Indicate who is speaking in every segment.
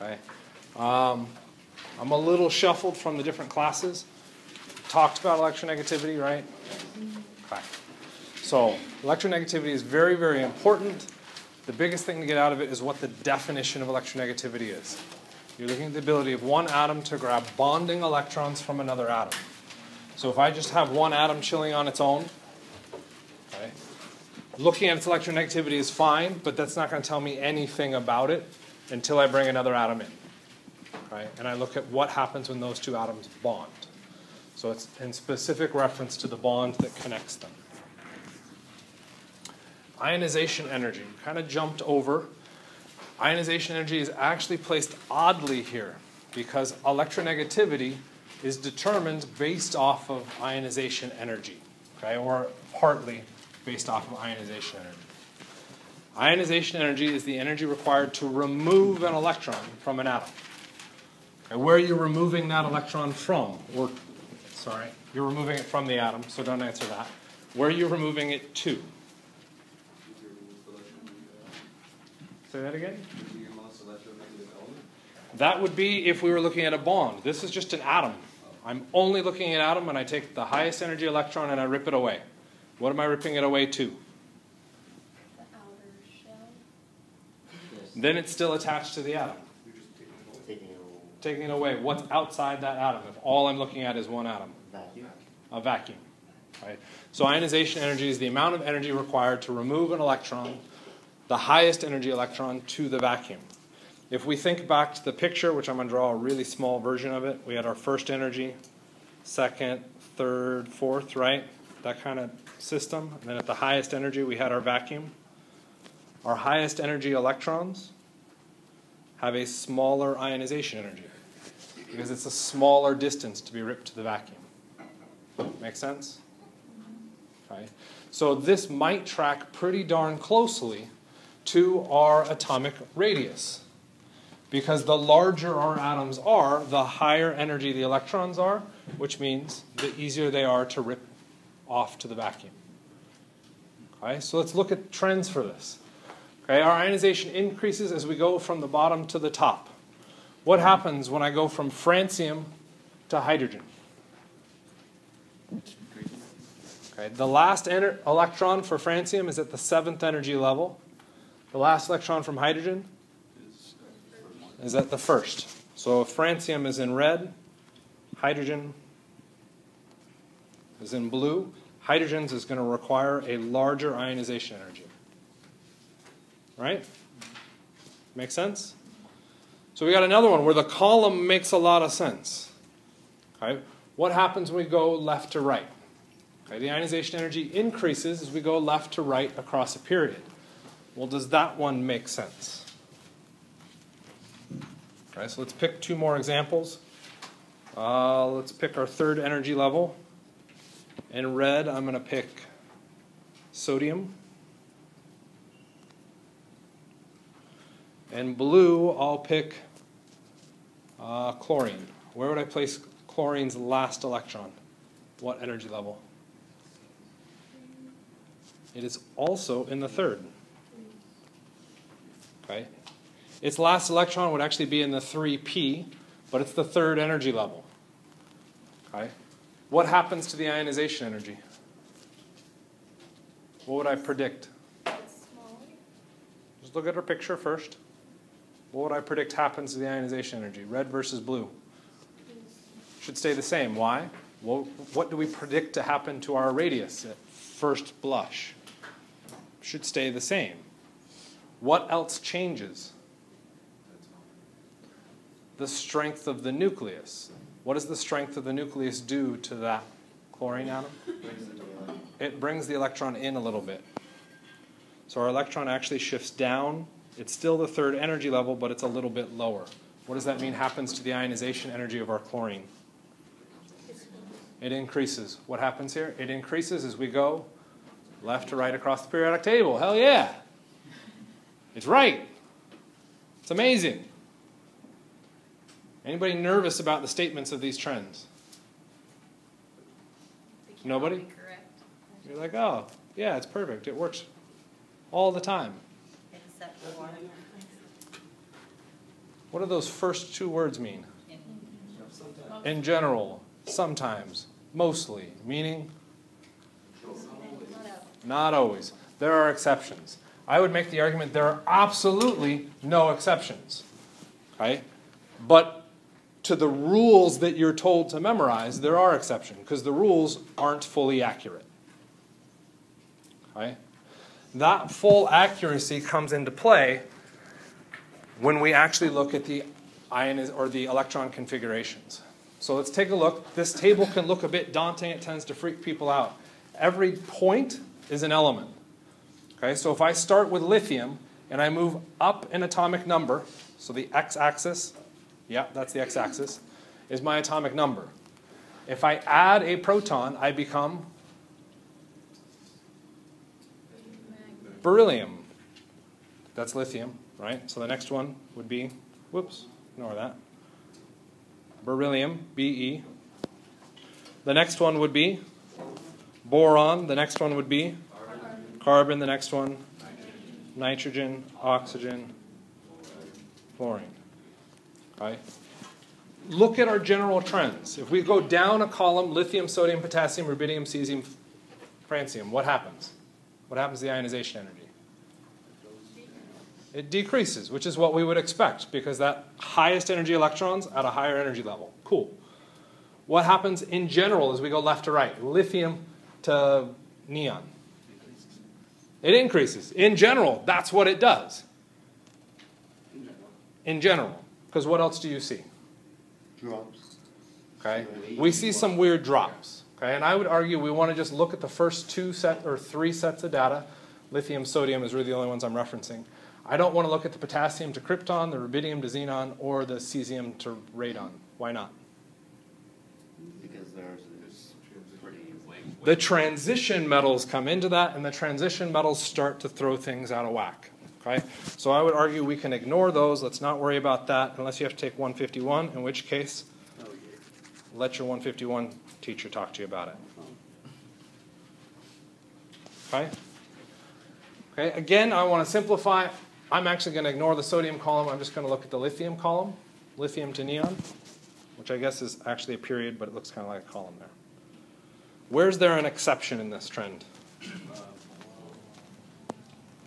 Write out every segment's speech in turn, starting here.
Speaker 1: Okay. I'm a little shuffled from the different classes. Talked about electronegativity, right? Okay. So electronegativity is very, very important. The biggest thing to get out of it is what the definition of electronegativity is. You're looking at the ability of one atom to grab bonding electrons from another atom. So if I just have one atom chilling on its own, okay, looking at its electronegativity is fine, but that's not going to tell me anything about it until I bring another atom in. Okay? And I look at what happens when those two atoms bond. So it's in specific reference to the bond that connects them. Ionization energy. We kind of jumped over. Ionization energy is actually placed oddly here because electronegativity is determined based off of ionization energy, okay, or partly based off of ionization energy. Ionization energy is the energy required to remove an electron from an atom. Okay, where are you removing that electron from? Or, sorry, you're removing it from the atom, so don't answer that. Where are you removing it to? Say that again? That would be if we were looking at a bond. This is just an atom. I'm only looking at an atom and I take the highest energy electron and I rip it away. What am I ripping it away to?
Speaker 2: The outer shell.
Speaker 1: Then it's still attached to the atom. Taking it away. What's outside that atom if all I'm looking at is one atom?
Speaker 3: Vacuum.
Speaker 1: A vacuum. Right? So ionization energy is the amount of energy required to remove an electron, the highest energy electron, to the vacuum. If we think back to the picture, which I'm going to draw a really small version of it, we had our first energy, second, third, fourth, right? That kind of system. And then at the highest energy, we had our vacuum. Our highest energy electrons have a smaller ionization energy because it's a smaller distance to be ripped to the vacuum. Make sense? Okay. So this might track pretty darn closely to our atomic radius. Because the larger our atoms are, the higher energy the electrons are, which means the easier they are to rip off to the vacuum. Okay, so let's look at trends for this. Okay, our ionization increases as we go from the bottom to the top. What happens when I go from francium to hydrogen? Okay, the last electron for francium is at the 7th energy level. The last electron from hydrogen is at the 1st. So if francium is in red, hydrogen is in blue. Hydrogen's is going to require a larger ionization energy. Right? Make sense? So we got another one where the column makes a lot of sense. Okay? What happens when we go left to right? Okay, the ionization energy increases as we go left to right across a period. Well, does that one make sense? Okay, so let's pick two more examples. Let's pick our third energy level. In red, I'm going to pick sodium. In blue, I'll pick chlorine. Where would I place chlorine's last electron? What energy level? It is also in the third. Okay. Its last electron would actually be in the 3p, but it's the third energy level. Okay. What happens to the ionization energy? What would I predict? Just look at our picture first. What would I predict happens to the ionization energy? Red versus blue. Should stay the same. Why? Well, what do we predict to happen to our radius at first blush? Should stay the same. What else changes? The strength of the nucleus. What does the strength of the nucleus do to that chlorine atom? It brings the electron in a little bit. So our electron actually shifts down. It's still the third energy level, but it's a little bit lower. What does that mean happens to the ionization energy of our chlorine? It increases. What happens here? It increases as we go left to right across the periodic table. Hell yeah! It's right. It's amazing. Anybody nervous about the statements of these trends? Nobody? You're like, oh, yeah, it's perfect. It works all the time.
Speaker 2: Except for
Speaker 1: What do those first two words mean? In general, sometimes, mostly, meaning? Not always. There are exceptions. I would make the argument there are absolutely no exceptions. Okay? But to the rules that you're told to memorize, there are exceptions, because the rules aren't fully accurate. Okay? That full accuracy comes into play when we actually look at the electron configurations. So let's take a look. This table can look a bit daunting. It tends to freak people out. Every point is an element. Okay, so if I start with lithium and I move up in atomic number, so the x-axis, yeah, that's the x-axis, is my atomic number. If I add a proton, I become beryllium. That's lithium, right? So the next one would be, whoops, ignore that. Beryllium, Be. The next one would be boron. The next one would be carbon. The next one, nitrogen, oxygen, fluorine. Okay? Look at our general trends. If we go down a column, lithium, sodium, potassium, rubidium, cesium, francium, what happens? What happens to the ionization energy? It decreases, which is what we would expect, because that highest energy electron's at a higher energy level. Cool. What happens in general as we go left to right? Lithium to neon. It increases. In general, that's what it does. In general. Because what else do you see?
Speaker 3: Drops.
Speaker 1: Okay. We see some weird drops. Okay. And I would argue we want to just look at the first three sets of data. Lithium, sodium is really the only ones I'm referencing. I don't want to look at the potassium to krypton, the rubidium to xenon, or the cesium to radon. Why not?
Speaker 3: Because there's pretty
Speaker 1: The transition metals come into that, and the transition metals start to throw things out of whack. Okay? So I would argue we can ignore those. Let's not worry about that unless you have to take 151, in which case, let your 151 teacher talk to you about it. Okay? Okay, again, I want to simplify. I'm actually going to ignore the sodium column. I'm just going to look at the lithium column, lithium to neon, which I guess is actually a period, but it looks kind of like a column there. Where's there an exception in this trend?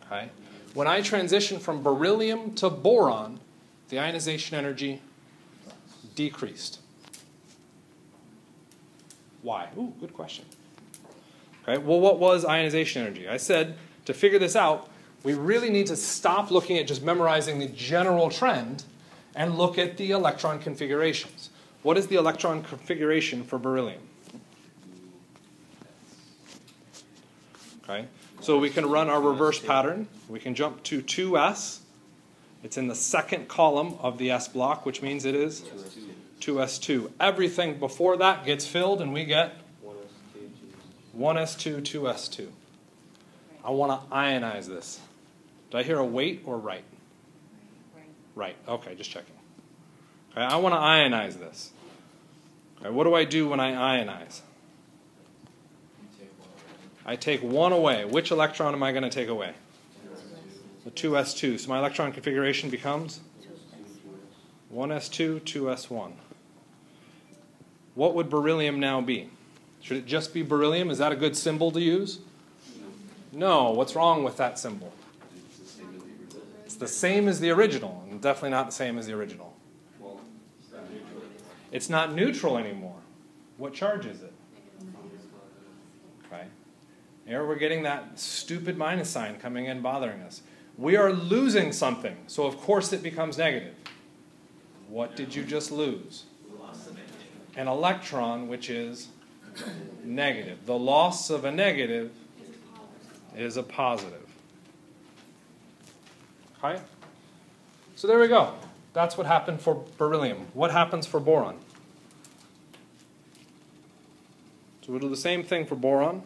Speaker 1: Okay. When I transition from beryllium to boron, the ionization energy decreased. Why? Ooh, good question. Okay, well, what was ionization energy? I said, to figure this out, we really need to stop looking at just memorizing the general trend and look at the electron configurations. What is the electron configuration for beryllium? Okay, so we can run our reverse pattern. We can jump to 2s. It's in the second column of the s block, which means it is 2s2. Everything before that gets filled, and we get 1s2, 2s2. I want to ionize this. Did I hear a wait or right? Right. Okay, just checking. Okay, I want to ionize this. Okay, what do I do when I ionize? I take one away. Which electron am I going to take away? The 2s2. So my electron configuration becomes 1s2, 2s1. What would beryllium now be? Should it just be beryllium? Is that a good symbol to use? No. What's wrong with that symbol? It's the same as the original, and definitely not the same as the original. It's not neutral anymore. What charge is it? Okay. Here we're getting that stupid minus sign coming in bothering us. We are losing something, so of course it becomes negative. What did you just lose? An electron, which is negative. The loss of a negative is a positive. Okay? So there we go. That's what happened for beryllium. What happens for boron? So we'll do the same thing for boron.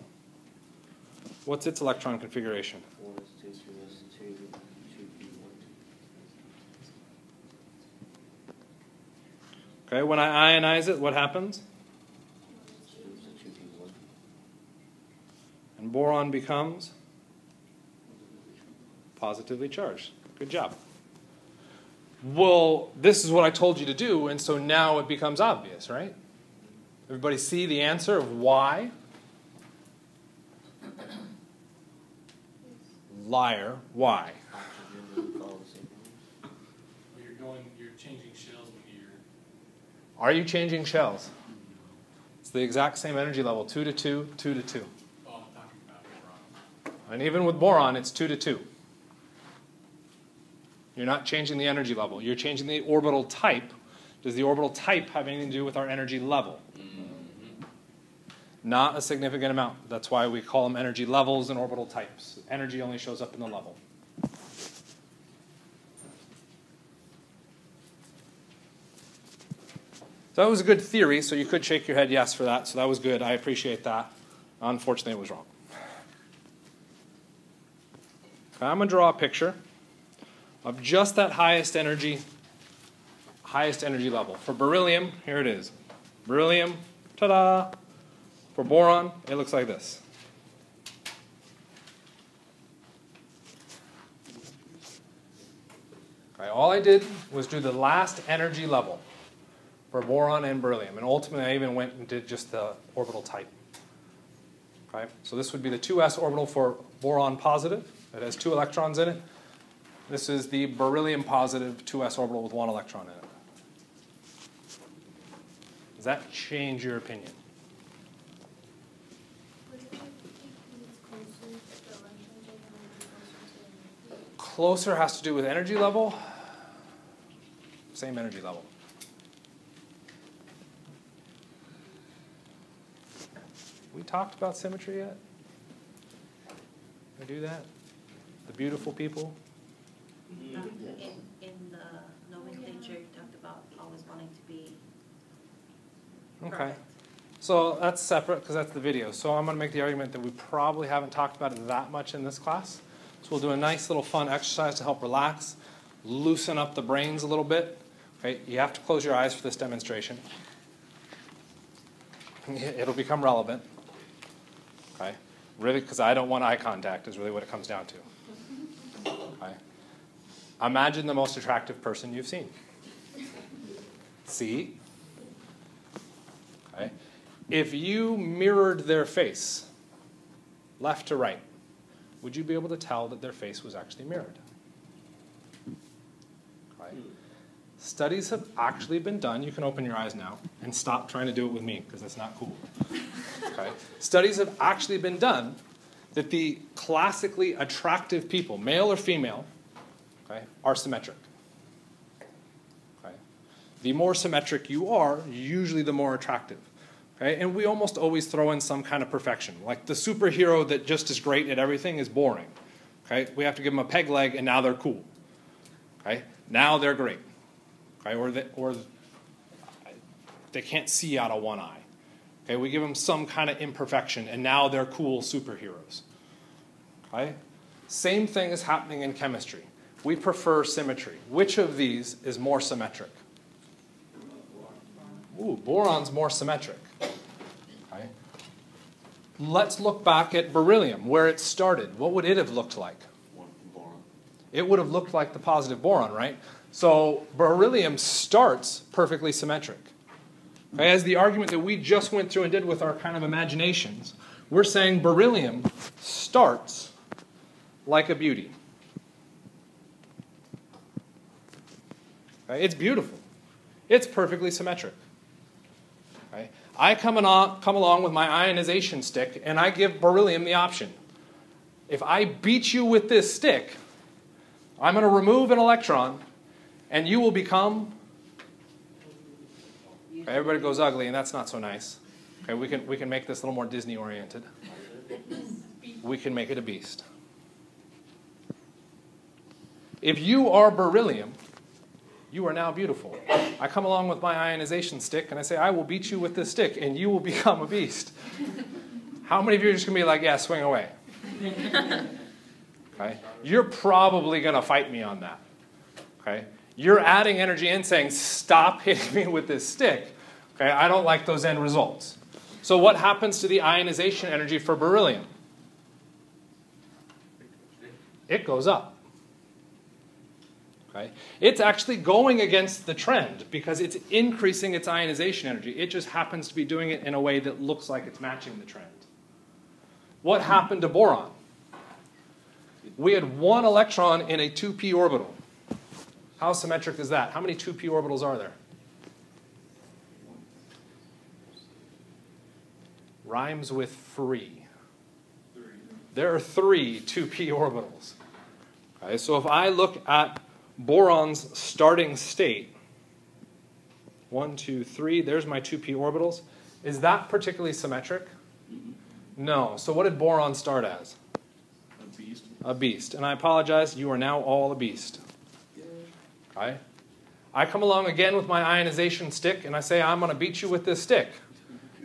Speaker 1: What's its electron configuration? Okay, when I ionize it, what happens? And boron becomes positively charged. Good job. well, this is what I told you to do, and so now it becomes obvious, right? Everybody see the answer of why? Liar, why?
Speaker 4: You're changing shells when you're...
Speaker 1: Are you changing shells? It's the exact same energy level, 2 to 2, 2 to 2.
Speaker 4: Oh, I'm talking about boron.
Speaker 1: And even with boron, it's 2 to 2. You're not changing the energy level. You're changing the orbital type. Does the orbital type have anything to do with our energy level? Not a significant amount. That's why we call them energy levels and orbital types. Energy only shows up in the level. So that was a good theory, so you could shake your head yes for that. So that was good. I appreciate that. Unfortunately, it was wrong. Okay, I'm going to draw a picture of just that highest energy level. For beryllium, here it is. Beryllium, ta-da! For boron, it looks like this. Okay, all I did was do the last energy level for boron and beryllium. And ultimately, I even went and did just the orbital type. Okay, so this would be the 2s orbital for boron positive. It has 2 electrons in it. This is the beryllium positive 2s orbital with 1 electron in it. Does that change your opinion? Closer has to do with energy level. Same energy level. We talked about symmetry yet? Can we do that? The beautiful people?
Speaker 5: In the nomenclature, you talked about always wanting to be
Speaker 1: Okay.
Speaker 5: perfect.
Speaker 1: So that's separate because that's the video. So I'm going to make the argument that we probably haven't talked about it that much in this class. So we'll do a nice little fun exercise to help relax, loosen up the brains a little bit. Okay, you have to close your eyes for this demonstration. It'll become relevant. Okay, really, because I don't want eye contact is really what it comes down to. Okay. Imagine the most attractive person you've seen. See? Okay. If you mirrored their face, left to right, would you be able to tell that their face was actually mirrored? Okay. Studies have actually been done. You can open your eyes now and stop trying to do it with me because that's not cool. Okay. Studies have actually been done that the classically attractive people, male or female, okay, are symmetric. Okay. The more symmetric you are, usually the more attractive. Okay? And we almost always throw in some kind of perfection. Like the superhero that just is great at everything is boring. Okay? We have to give them a peg leg, and now they're cool. Okay? Now they're great. Okay? Or they can't see out of one eye. Okay? We give them some kind of imperfection, and now they're cool superheroes. Okay? Same thing is happening in chemistry. We prefer symmetry. Which of these is more symmetric? Ooh, boron's more symmetric. Okay. Let's look back at beryllium, where it started. What would it have looked like?
Speaker 3: Boron.
Speaker 1: It would have looked like the positive boron, right? So beryllium starts perfectly symmetric. Okay, as the argument that we just went through and did with our kind of imaginations, we're saying beryllium starts like a beauty. Okay, it's beautiful. It's perfectly symmetric. Okay? I come along with my ionization stick, and I give beryllium the option. If I beat you with this stick, I'm going to remove an electron, and you will become... Okay, everybody goes ugly, and that's not so nice. Okay, we can make this a little more Disney-oriented. We can make it a beast. If you are beryllium, you are now beautiful. I come along with my ionization stick, and I say, I will beat you with this stick, and you will become a beast. How many of you are just going to be like, yeah, swing away? Okay? You're probably going to fight me on that. Okay? You're adding energy in saying, stop hitting me with this stick. Okay? I don't like those end results. So what happens to the ionization energy for beryllium? It goes up. Okay? It's actually going against the trend because it's increasing its ionization energy. It just happens to be doing it in a way that looks like it's matching the trend. What happened to boron? We had one electron in a 2p orbital. How symmetric is that? How many 2p orbitals are there? Rhymes with free. There are 3 2p orbitals. Okay, so if I look at boron's starting state, 1, 2, 3, there's my 2p orbitals. Is that particularly symmetric? No. So what did boron start as?
Speaker 6: A beast.
Speaker 1: A beast. And I apologize, you are now all a beast. Okay? I come along again with my ionization stick and I say, I'm going to beat you with this stick.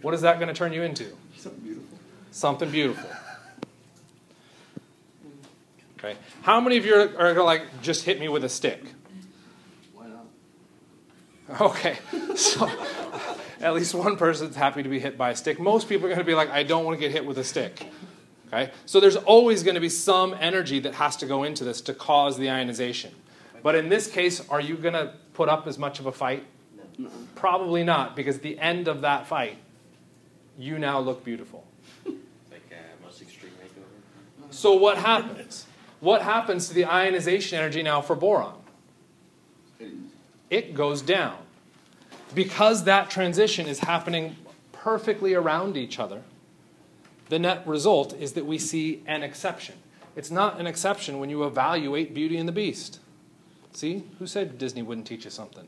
Speaker 1: What is that going to turn you into?
Speaker 6: Something beautiful.
Speaker 1: Something beautiful. Okay. How many of you are going to like just hit me with a stick?
Speaker 6: Why not?
Speaker 1: Okay. So at least one person's happy to be hit by a stick. Most people are going to be like, I don't want to get hit with a stick. Okay? So there's always going to be some energy that has to go into this to cause the ionization. But in this case, are you going to put up as much of a fight?
Speaker 6: No.
Speaker 1: Probably not, because at the end of that fight, you now look beautiful.
Speaker 3: Like most extreme makeover.
Speaker 1: So what happens? What happens to the ionization energy now for boron? It goes down. Because that transition is happening perfectly around each other, the net result is that we see an exception. It's not an exception when you evaluate Beauty and the Beast. See? Who said Disney wouldn't teach you something?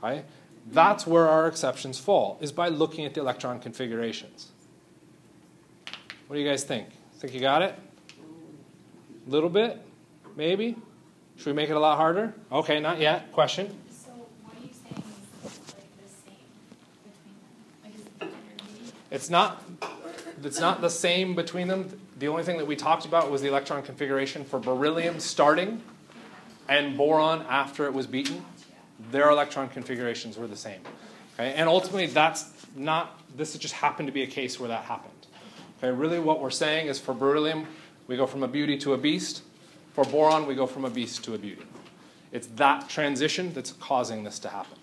Speaker 1: Okay? That's where our exceptions fall, is by looking at the electron configurations. What do you guys think? Think you got it? A little bit? Maybe? Should we make it a lot harder? Okay, not yet. Question?
Speaker 2: So what are you saying is like the same between them? Like is the energy?
Speaker 1: It's not the same between them. The only thing that we talked about was the electron configuration for beryllium starting and boron after it was beaten. Their electron configurations were the same. Okay? And ultimately, this just happened to be a case where that happened. Okay? Really what we're saying is for beryllium, we go from a beauty to a beast. For boron, we go from a beast to a beauty. It's that transition that's causing this to happen.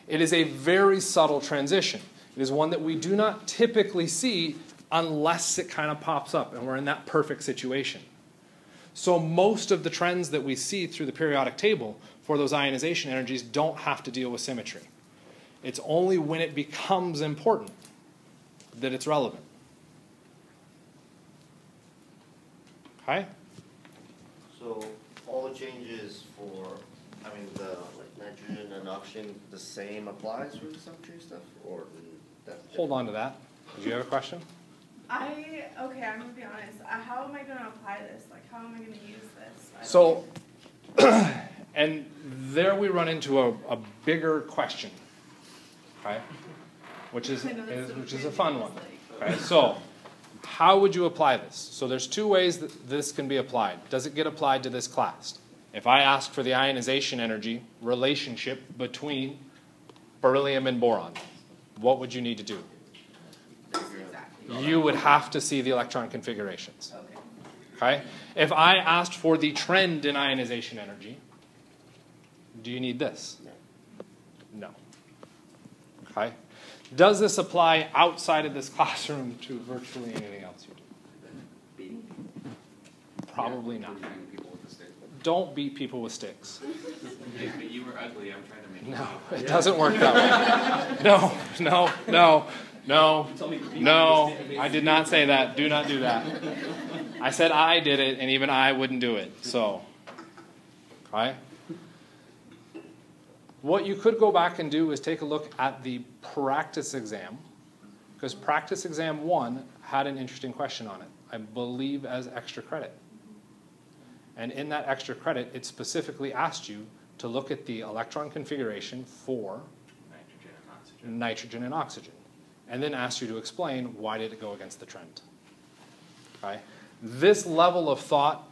Speaker 1: It is a very subtle transition. It is one that we do not typically see unless it kind of pops up and we're in that perfect situation. So most of the trends that we see through the periodic table for those ionization energies don't have to deal with symmetry. It's only when it becomes important that it's relevant. Okay?
Speaker 3: So all the changes for, the like nitrogen and oxygen, the same applies for the symmetry stuff, or that's
Speaker 1: Hold on to that. Did you have a question?
Speaker 7: Okay, I'm gonna be honest. How am I gonna apply this? Like, how am I gonna use this?
Speaker 1: So, and there we run into a bigger question, okay? Which is a fun one. Okay, so how would you apply this? So there's 2 ways that this can be applied. Does it get applied to this class? If I ask for the ionization energy relationship between beryllium and boron, what would you need to do? You would have to see the electron configurations. Okay? If I asked for the trend in ionization energy, do you need this? No. Okay? Does this apply outside of this classroom to virtually anything else you do? Probably not. Don't beat people with sticks.
Speaker 8: But you were ugly. I'm trying to make
Speaker 1: No, it doesn't work that way. No, I did not say that. Do not do that. I said I did it, and even I wouldn't do it. So, okay? What you could go back and do is take a look at the practice exam, because practice exam 1 had an interesting question on it, I believe as extra credit. And in that extra credit, it specifically asked you to look at the electron configuration for nitrogen and oxygen, and then asked you to explain why did it go against the trend. Okay? This level of thought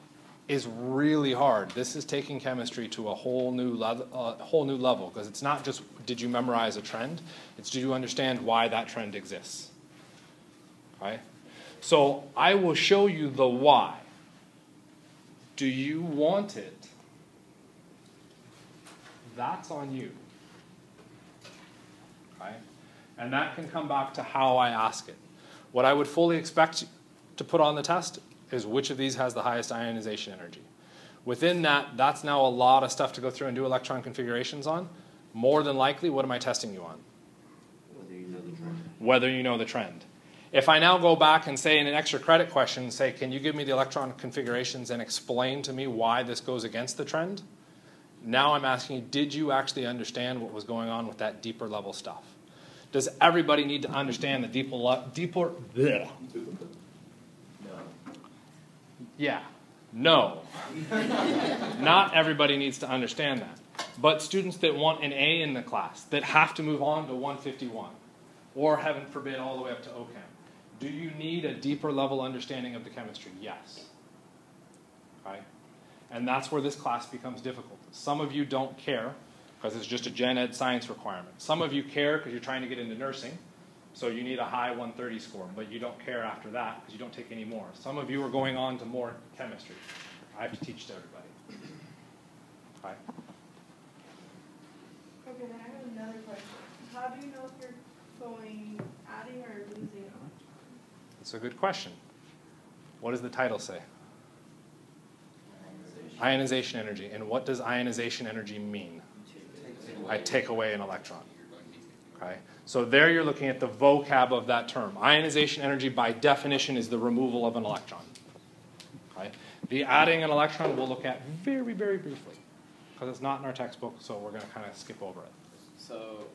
Speaker 1: is really hard. This is taking chemistry to a whole new level, because it's not just did you memorize a trend, it's do you understand why that trend exists. Okay? So I will show you the why. Do you want it that's on you. Okay? And that can come back to how I ask it. What I would fully expect to put on the test is which of these has the highest ionization energy. Within that, that's now a lot of stuff to go through and do electron configurations on. More than likely, what am I testing you on?
Speaker 3: Whether you know the trend.
Speaker 1: Whether you know the trend. If I now go back and say in an extra credit question, say, can you give me the electron configurations and explain to me why this goes against the trend? Now I'm asking you, did you actually understand what was going on with that deeper level stuff? Does everybody need to understand the deeper bleh. Yeah. No. Not everybody needs to understand that. But students that want an A in the class, that have to move on to 151, or heaven forbid all the way up to OCHEM, do you need a deeper level understanding of the chemistry? Yes. Okay? And that's where this class becomes difficult. Some of you don't care because it's just a gen ed science requirement. Some of you care because you're trying to get into nursing, so you need a high 130 score, but you don't care after that because you don't take any more. Some of you are going on to more chemistry. I have to teach to everybody. Okay?
Speaker 7: Okay, then I have another question. How do you know if you're going adding or losing an electron?
Speaker 1: That's a good question. What does the title say? Ionization energy. And what does ionization energy mean? I take away an electron. Okay? So there you're looking at the vocab of that term. Ionization energy, by definition, is the removal of an electron. Okay? The adding an electron we'll look at very, very briefly, because it's not in our textbook, so we're going to kind of skip over it.
Speaker 9: So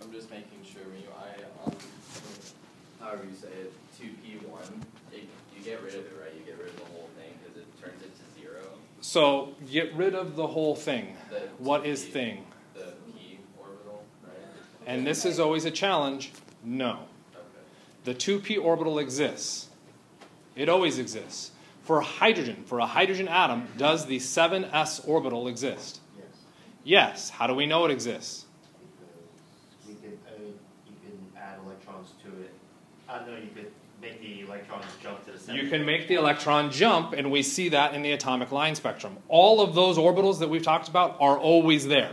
Speaker 9: I'm just making sure when you ion, however you say it, 2p1, you get rid of it, right? You get rid of the whole thing because it turns it to 0.
Speaker 1: So get rid of the whole thing. What is thing?
Speaker 9: The p orbital, right?
Speaker 1: And this is always a challenge. No.
Speaker 9: Okay.
Speaker 1: The 2p orbital exists. It always exists. For hydrogen, for a hydrogen atom, does the 7s orbital exist?
Speaker 3: Yes.
Speaker 1: Yes. How do we know it exists?
Speaker 3: Because you can add electrons to it. No, you could make the electrons jump to the center.
Speaker 1: You can make the electron jump, and we see that in the atomic line spectrum. All of those orbitals that we've talked about are always there.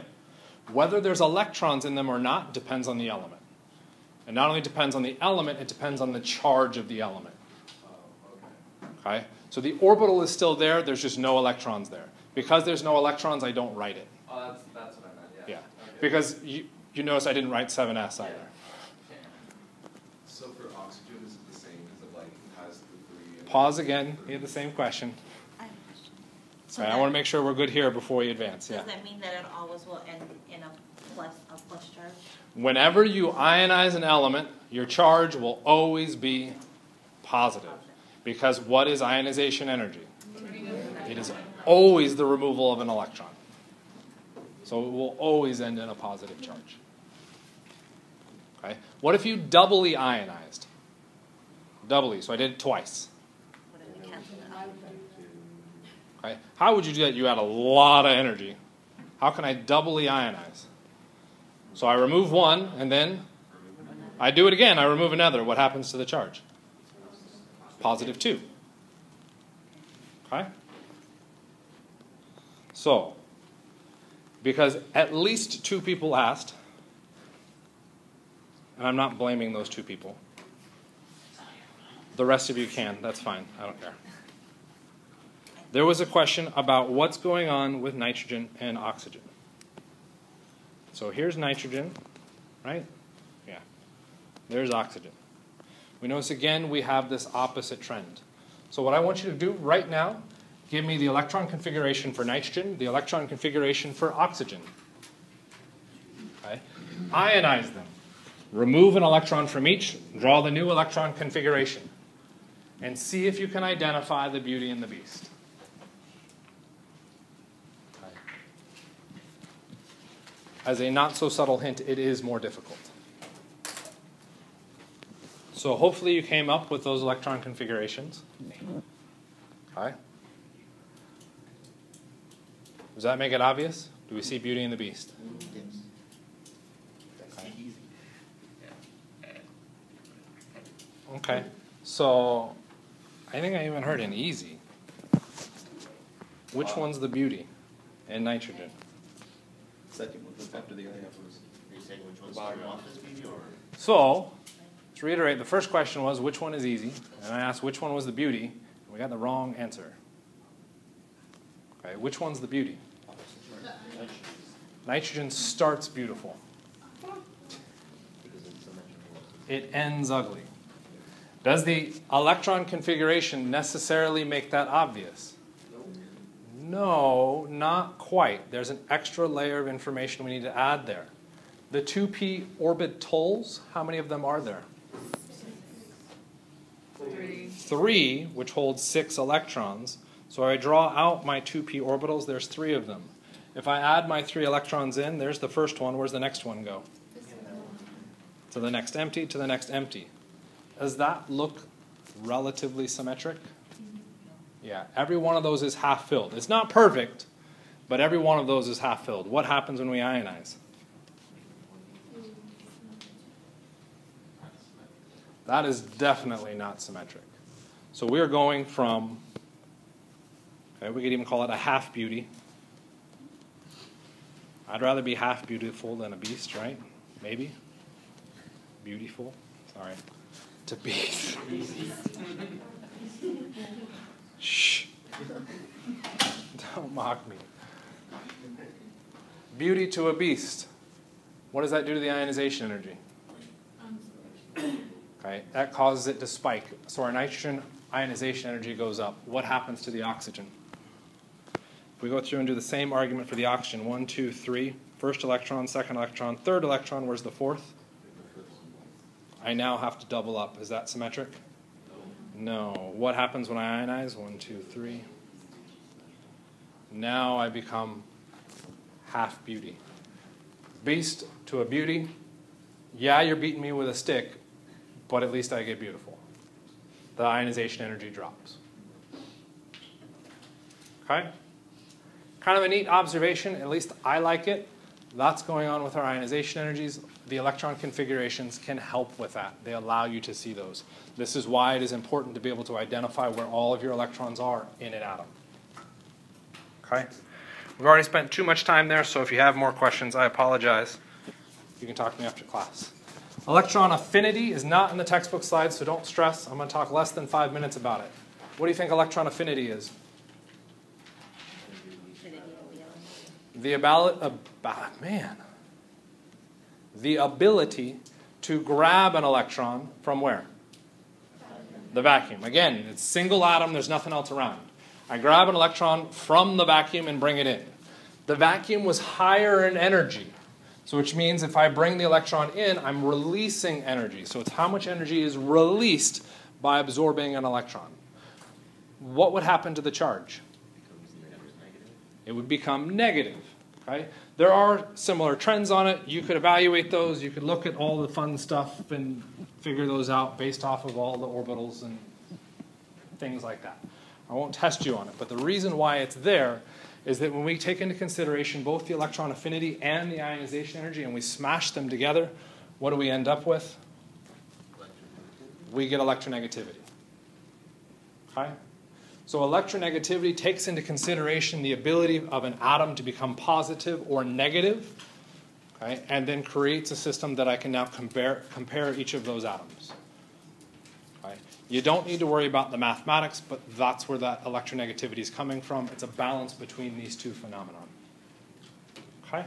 Speaker 1: Whether there's electrons in them or not depends on the element. And not only depends on the element, it depends on the charge of the element. Okay? So the orbital is still there, there's just no electrons there. Because there's no electrons, I don't write it.
Speaker 9: Oh, that's what I meant, yeah.
Speaker 1: Yeah.
Speaker 9: Okay.
Speaker 1: Because you notice I didn't write 7s either.
Speaker 6: So for oxygen, is it the same? Is it like has the 3?
Speaker 1: Pause again, you had the same question.
Speaker 5: I have a question. So
Speaker 1: Right, I
Speaker 5: that-
Speaker 1: want to make sure we're good here before we advance. Yeah.
Speaker 5: Does that mean that it always will end in a plus charge?
Speaker 1: Whenever you ionize an element, your charge will always be positive. Because what is ionization energy? It is always the removal of an electron. So it will always end in a positive charge. Okay? What if you doubly ionized? Doubly, so I did it twice.
Speaker 5: What if we cancel it out?
Speaker 1: Okay? How would you do that? You add a lot of energy. How can I doubly ionize? So I remove one, and then I do it again. I remove another. What happens to the charge? Positive 2. Okay? So, because at least 2 people asked, and I'm not blaming those 2 people. The rest of you can. That's fine. I don't care. There was a question about what's going on with nitrogen and oxygen. So here's nitrogen, right? Yeah. There's oxygen. We notice again we have this opposite trend. So what I want you to do right now, give me the electron configuration for nitrogen, the electron configuration for oxygen. Okay? Ionize them. Remove an electron from each, draw the new electron configuration, and see if you can identify the beauty and the beast. Okay. As a not so subtle hint, it is more difficult. So hopefully you came up with those electron configurations. Okay. Does that make it obvious? Do we see Beauty and the Beast?
Speaker 3: Yes. That's easy.
Speaker 1: Okay. So I think I even heard an easy. Which one's the beauty in nitrogen?
Speaker 6: second one after the IF was.
Speaker 3: Are you saying which one's starting off as beauty or?
Speaker 1: So, to reiterate, the first question was which one is easy, and I asked which one was the beauty, and we got the wrong answer. Okay, which one's the beauty? Nitrogen starts beautiful.
Speaker 3: Because it's symmetrical.
Speaker 1: It ends ugly. Does the electron configuration necessarily make that obvious? No, not quite. There's an extra layer of information we need to add there. The 2p orbitals, how many of them are there? 3, which holds 6 electrons. So I draw out my 2p orbitals, there's 3 of them. If I add my 3 electrons in, there's the first one. Where's the next one go? To the next empty, to the next empty. Does that look relatively symmetric? Yeah, every one of those is half filled. It's not perfect, but every one of those is half filled. What happens when we ionize? That is definitely not symmetric. So we're going from, okay, we could even call it a half beauty. I'd rather be half beautiful than a beast, right? Maybe. Beautiful. Sorry. To beast. Shh. Don't mock me. Beauty to a beast. What does that do to the ionization energy? Okay, that causes it to spike. So our nitrogen ionization energy goes up. What happens to the oxygen? If we go through and do the same argument for the oxygen, 1, 2, 3, first electron, second electron, third electron, where's the fourth? I now have to double up. Is that symmetric? No. What happens when I ionize? 1, 2, 3. Now I become half beauty. Beast to a beauty. Yeah, you're beating me with a stick, but at least I get beautiful. The ionization energy drops. Okay? Kind of a neat observation, at least I like it. That's going on with our ionization energies. The electron configurations can help with that. They allow you to see those. This is why it is important to be able to identify where all of your electrons are in an atom. Okay? We've already spent too much time there, so if you have more questions, I apologize. You can talk to me after class. Electron affinity is not in the textbook slides, so don't stress. I'm going to talk less than 5 minutes about it. What do you think electron affinity is? The ability to grab an electron from where? The vacuum. Again, it's single atom, there's nothing else around. I grab an electron from the vacuum and bring it in. The vacuum was higher in energy, so which means if I bring the electron in, I'm releasing energy. So it's how much energy is released by absorbing an electron. What would happen to the charge? It would become negative. Okay? There are similar trends on it. You could evaluate those. You could look at all the fun stuff and figure those out based off of all the orbitals and things like that. I won't test you on it, but the reason why it's there is that when we take into consideration both the electron affinity and the ionization energy and we smash them together, what do we end up with? We get electronegativity. Okay? So electronegativity takes into consideration the ability of an atom to become positive or negative, okay, and then creates a system that I can now compare each of those atoms. Okay. You don't need to worry about the mathematics, but that's where that electronegativity is coming from. It's a balance between these two phenomena. Okay?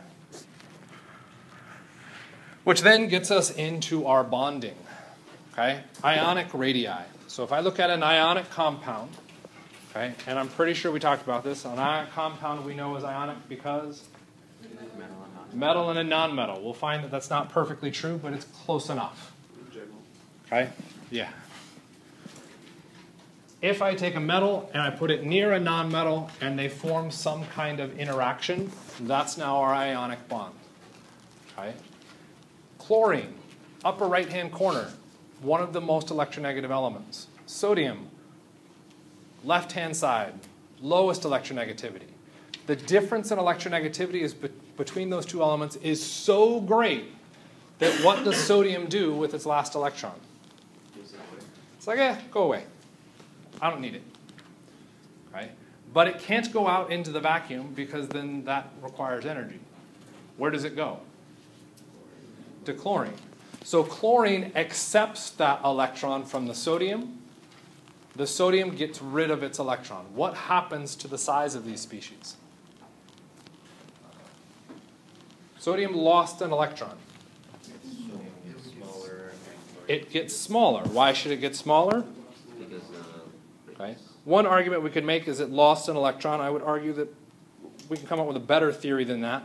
Speaker 1: Which then gets us into our bonding. Okay? Ionic radii. So if I look at an ionic compound, okay, and I'm pretty sure we talked about this. An ionic compound we know is ionic because metal and a nonmetal. We'll find that that's not perfectly true, but it's close enough. Okay? Yeah. If I take a metal and I put it near a nonmetal and they form some kind of interaction, that's now our ionic bond. Okay? Chlorine, upper right-hand corner, one of the most electronegative elements. Sodium, left-hand side, lowest electronegativity. The difference in electronegativity is between those two elements is so great that what does sodium do with its last electron? It's like, go away. I don't need it. Okay? But it can't go out into the vacuum because then that requires energy. Where does it go? To chlorine. So chlorine accepts that electron from the sodium. The sodium gets rid of its electron. What happens to the size of these species? Sodium lost an electron.
Speaker 3: Sodium gets smaller.
Speaker 1: It gets smaller. Why should it get smaller?
Speaker 3: Because
Speaker 1: Okay. One argument we could make is it lost an electron. I would argue that we can come up with a better theory than that.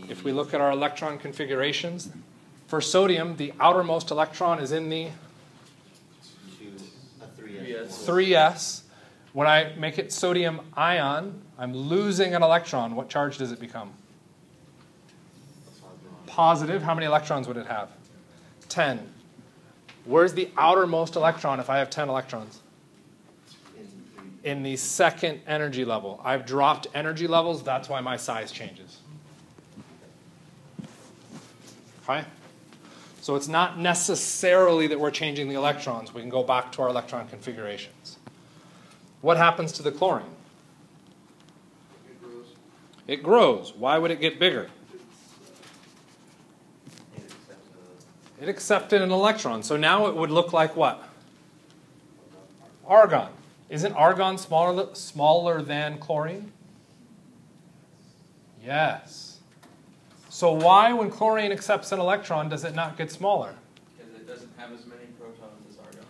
Speaker 1: If we look at our electron configurations, for sodium, the outermost electron is in the
Speaker 3: 3s.
Speaker 1: 3s. When I make it sodium ion, I'm losing an electron. What charge does it become? Positive. How many electrons would it have? 10. Where's the outermost electron if I have 10 electrons? In the second energy level. I've dropped energy levels. That's why my size changes. Okay? So it's not necessarily that we're changing the electrons. We can go back to our electron configurations. What happens to the chlorine?
Speaker 6: It grows.
Speaker 1: It grows. Why would it get bigger? It accepted an electron. So now it would look like what? Argon. Isn't argon smaller than chlorine? Yes. So why, when chlorine accepts an electron, does it not get smaller?
Speaker 9: Because it doesn't have as many protons as argon.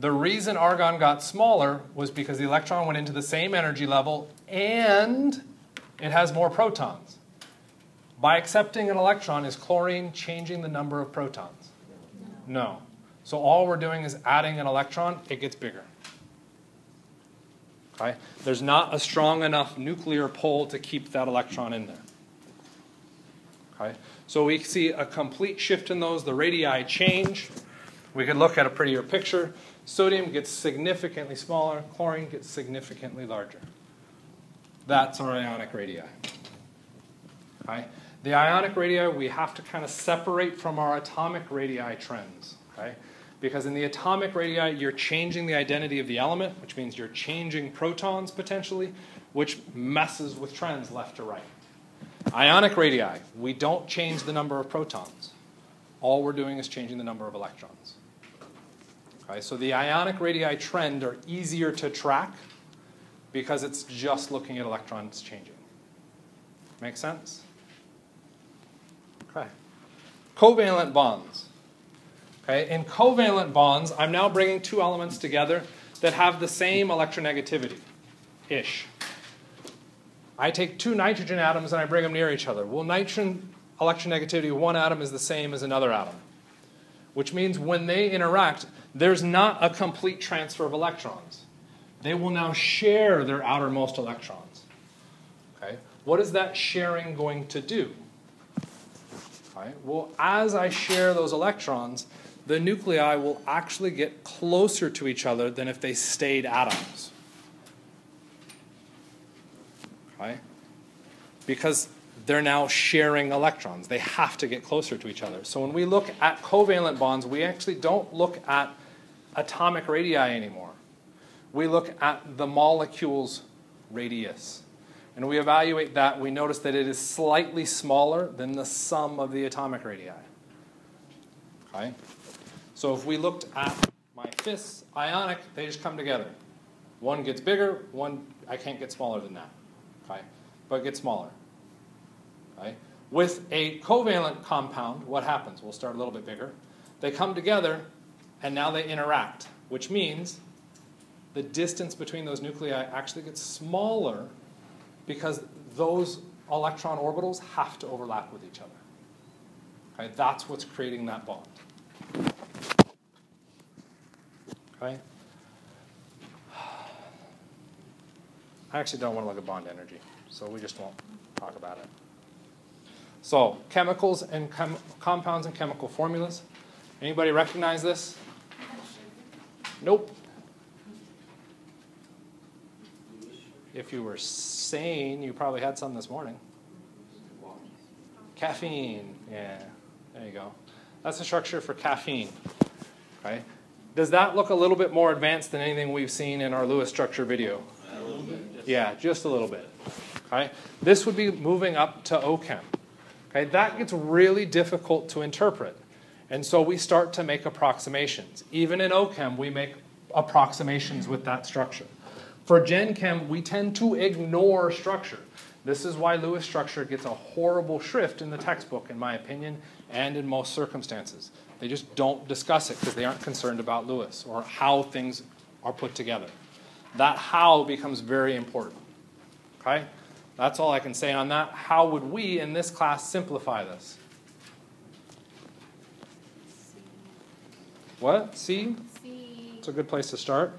Speaker 1: The reason argon got smaller was because the electron went into the same energy level and it has more protons. By accepting an electron, is chlorine changing the number of protons? No. So all we're doing is adding an electron, it gets bigger. Okay? There's not a strong enough nuclear pull to keep that electron in there. Okay? So we see a complete shift in those. The radii change. We could look at a prettier picture. Sodium gets significantly smaller. Chlorine gets significantly larger. That's our ionic radii. Okay? The ionic radii we have to kind of separate from our atomic radii trends. Okay? Because in the atomic radii, you're changing the identity of the element, which means you're changing protons potentially, which messes with trends left to right. Ionic radii, we don't change the number of protons. All we're doing is changing the number of electrons. Okay, so the ionic radii trend are easier to track because it's just looking at electrons changing. Make sense? Okay. Covalent bonds. Okay, in covalent bonds, I'm now bringing two elements together that have the same electronegativity-ish. I take two nitrogen atoms and I bring them near each other. Well, nitrogen electronegativity of one atom is the same as another atom, which means when they interact, there's not a complete transfer of electrons. They will now share their outermost electrons. Okay, what is that sharing going to do? Okay, well, as I share those electrons, the nuclei will actually get closer to each other than if they stayed atoms. Okay? Because they're now sharing electrons. They have to get closer to each other. So when we look at covalent bonds, we actually don't look at atomic radii anymore. We look at the molecule's radius. And we evaluate that. We notice that it is slightly smaller than the sum of the atomic radii. Okay? So if we looked at my fists, ionic, they just come together. One gets bigger, one I can't get smaller than that. Okay? But it gets smaller. Okay? With a covalent compound, what happens? We'll start a little bit bigger. They come together, and now they interact, which means the distance between those nuclei actually gets smaller because those electron orbitals have to overlap with each other. Okay? That's what's creating that bond. Okay? I actually don't want to look at bond energy, so we just won't talk about it. So, chemicals and compounds and chemical formulas. Anybody recognize this? Nope. If you were sane, you probably had some this morning. Caffeine. Yeah, there you go. That's the structure for caffeine. Okay. Does that look a little bit more advanced than anything we've seen in our Lewis structure video?
Speaker 8: A little bit.
Speaker 1: Yeah, just a little bit. Okay. This would be moving up to OChem. Okay, that gets really difficult to interpret. And so we start to make approximations. Even in OChem, we make approximations with that structure. For Gen Chem, we tend to ignore structure. This is why Lewis structure gets a horrible shrift in the textbook, in my opinion, and in most circumstances. They just don't discuss it because they aren't concerned about Lewis or how things are put together. That how becomes very important. Okay? That's all I can say on that. How would we, in this class, simplify this? What? C?
Speaker 2: C,
Speaker 1: It's a good place to start.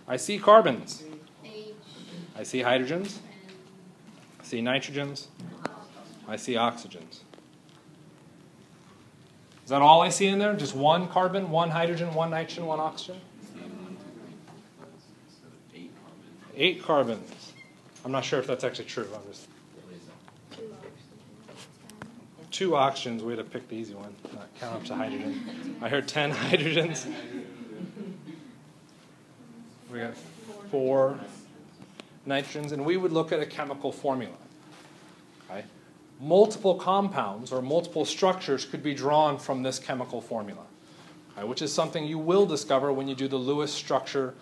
Speaker 1: I see carbons.
Speaker 2: H,
Speaker 1: I see hydrogens.
Speaker 2: and
Speaker 1: I see nitrogens. I see oxygens. Is that all I see in there? Just one carbon, one hydrogen, one nitrogen, one oxygen? 8 carbons. I'm not sure if that's actually true. I'm just 2 oxygens. Way to pick the easy one. Not count up to hydrogen. I heard 10 hydrogens. We got 4 nitrogens, and we would look at a chemical formula. Okay? Multiple compounds or multiple structures could be drawn from this chemical formula, okay, which is something you will discover when you do the Lewis structure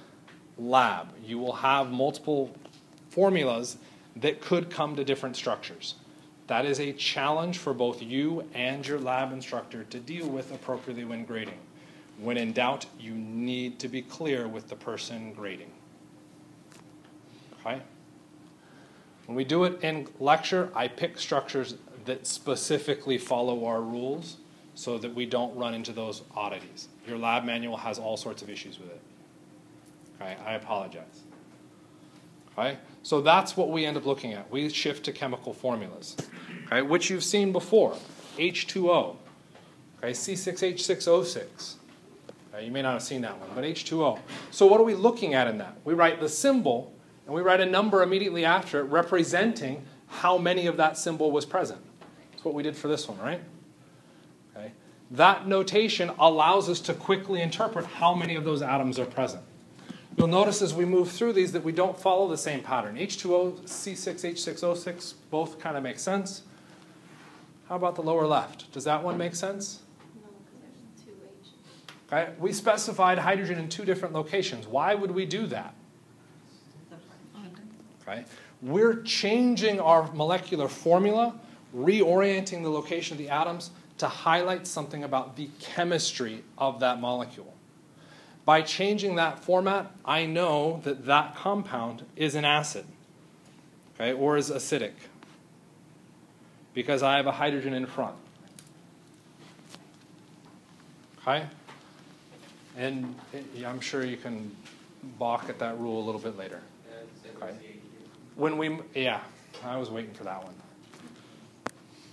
Speaker 1: lab. You will have multiple formulas that could come to different structures. That is a challenge for both you and your lab instructor to deal with appropriately when grading. When in doubt, you need to be clear with the person grading. Okay? When we do it in lecture, I pick structures that specifically follow our rules so that we don't run into those oddities. Your lab manual has all sorts of issues with it. Okay? I apologize. Okay? So that's what we end up looking at. We shift to chemical formulas, okay, which you've seen before. H2O, okay, C6H6O6. Okay, you may not have seen that one, but H2O. So what are we looking at in that? We write the symbol, and we write a number immediately after it representing how many of that symbol was present. That's what we did for this one, right? Okay. That notation allows us to quickly interpret how many of those atoms are present. You'll notice as we move through these that we don't follow the same pattern. H2O, C6H6O6 both kind of make sense. How about the lower left? Does that one make sense?
Speaker 2: no, because there's 2 H's.
Speaker 1: Okay. We specified hydrogen in 2 different locations. Why would we do that? Okay. We're changing our molecular formula, reorienting the location of the atoms to highlight something about the chemistry of that molecule. By changing that format, I know that that compound is an acid, okay, or is acidic, because I have a hydrogen in front. Okay? And I'm sure you can balk at that rule a little bit later. Okay? Yeah, I was waiting for that one.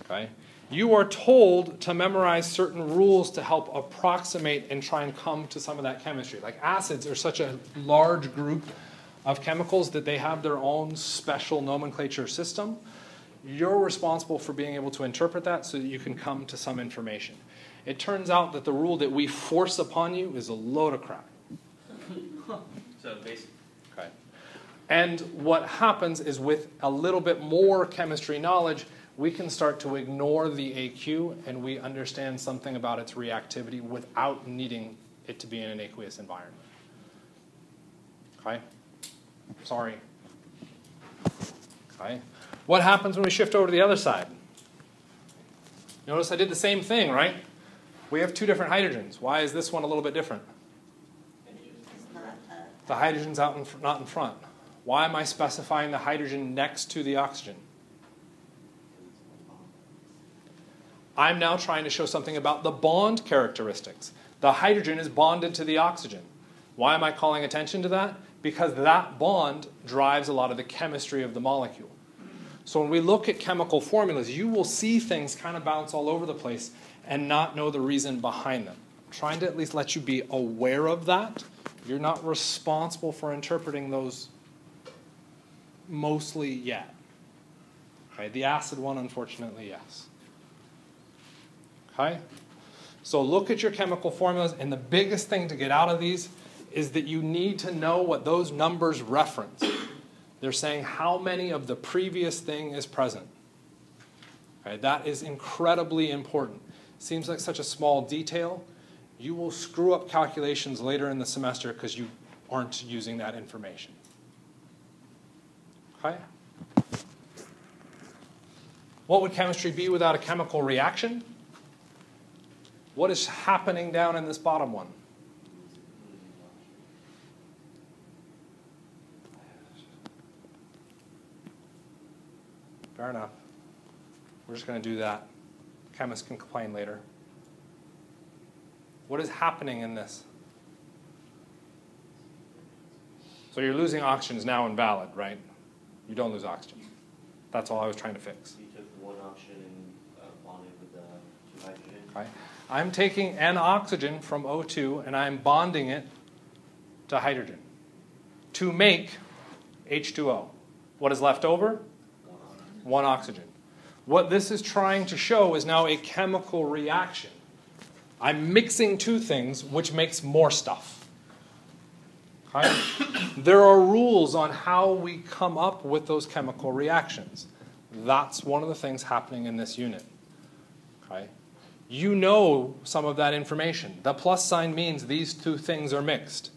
Speaker 1: Okay? You are told to memorize certain rules to help approximate and try and come to some of that chemistry. Like acids are such a large group of chemicals that they have their own special nomenclature system. You're responsible for being able to interpret that so that you can come to some information. It turns out that the rule that we force upon you is a load of crap.
Speaker 8: So basically,
Speaker 1: Okay. And what happens is with a little bit more chemistry knowledge, we can start to ignore the AQ and we understand something about its reactivity without needing it to be in an aqueous environment. Okay? Sorry. Okay? What happens when we shift over to the other side? Notice I did the same thing, right? We have 2 different hydrogens. Why is this one a little bit different? The hydrogen's out not in front. Why am I specifying the hydrogen next to the oxygen? I'm now trying to show something about the bond characteristics. The hydrogen is bonded to the oxygen. Why am I calling attention to that? Because that bond drives a lot of the chemistry of the molecule. So when we look at chemical formulas, you will see things kind of bounce all over the place and not know the reason behind them. I'm trying to at least let you be aware of that. You're not responsible for interpreting those mostly yet. Okay, the acid one, unfortunately, yes. Okay? So look at your chemical formulas, and the biggest thing to get out of these is that you need to know what those numbers reference. They're saying how many of the previous thing is present. Okay, that is incredibly important. Seems like such a small detail. You will screw up calculations later in the semester because you aren't using that information. Okay? What would chemistry be without a chemical reaction? What is happening down in this bottom one? Fair enough. We're just going to do that. Chemists can complain later. What is happening in this? So you're losing oxygen is now invalid, right? You don't lose oxygen. That's all I was trying to fix.
Speaker 3: You took one oxygen and bonded with the two hydrogen.
Speaker 1: Right? I'm taking an oxygen from O2 and I'm bonding it to hydrogen to make H2O. What is left over? One oxygen. What this is trying to show is now a chemical reaction. I'm mixing two things, which makes more stuff. Okay? There are rules on how we come up with those chemical reactions. That's one of the things happening in this unit. Okay? You know some of that information. The plus sign means these two things are mixed.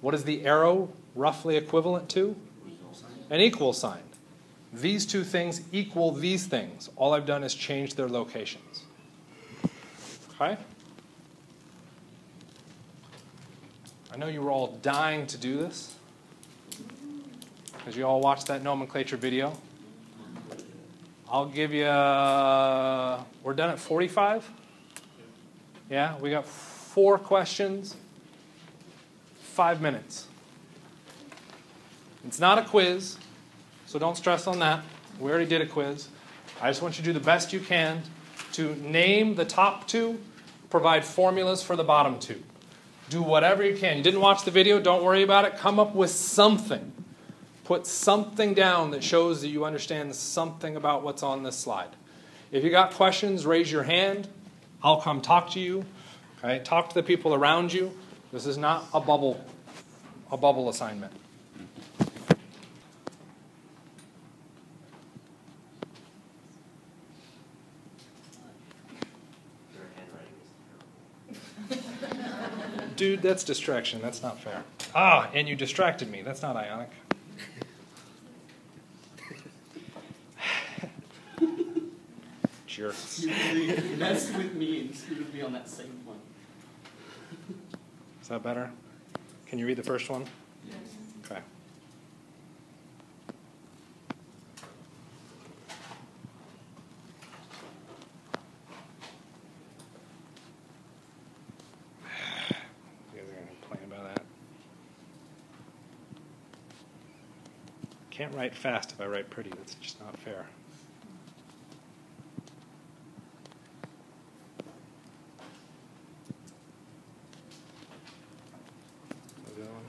Speaker 1: What is the arrow roughly equivalent to? An equal sign. These two things equal these things. All I've done is change their locations. Okay? I know you were all dying to do this because you all watched that nomenclature video. I'll give you, we're done at 45? Yeah, we got 4 questions, 5 minutes. It's not a quiz, so don't stress on that. We already did a quiz. I just want you to do the best you can to name the top 2, provide formulas for the bottom 2. Do whatever you can. You didn't watch the video, don't worry about it. Come up with something. Put something down that shows that you understand something about what's on this slide. If you got questions, raise your hand. I'll come talk to you. Okay? Talk to the people around you. This is not a bubble assignment. Dude, that's distraction. That's not fair. Ah, and you distracted me. That's not Ionic. Jerks.
Speaker 9: You really messed with me and screwed me on that same one.
Speaker 1: Is that better? Can you read the first one?
Speaker 9: Yes.
Speaker 1: Okay. You guys are going to complain about that. Can't write fast if I write pretty. That's just not fair. What's the other one?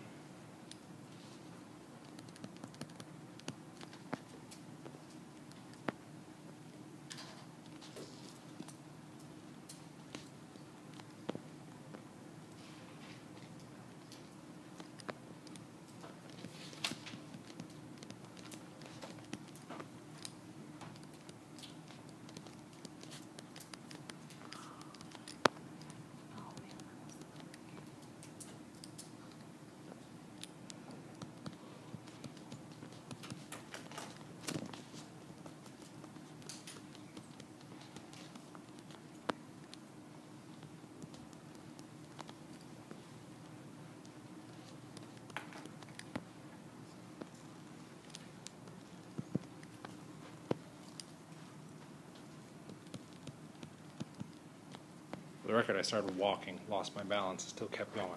Speaker 1: For the record, I started walking, lost my balance, still kept going.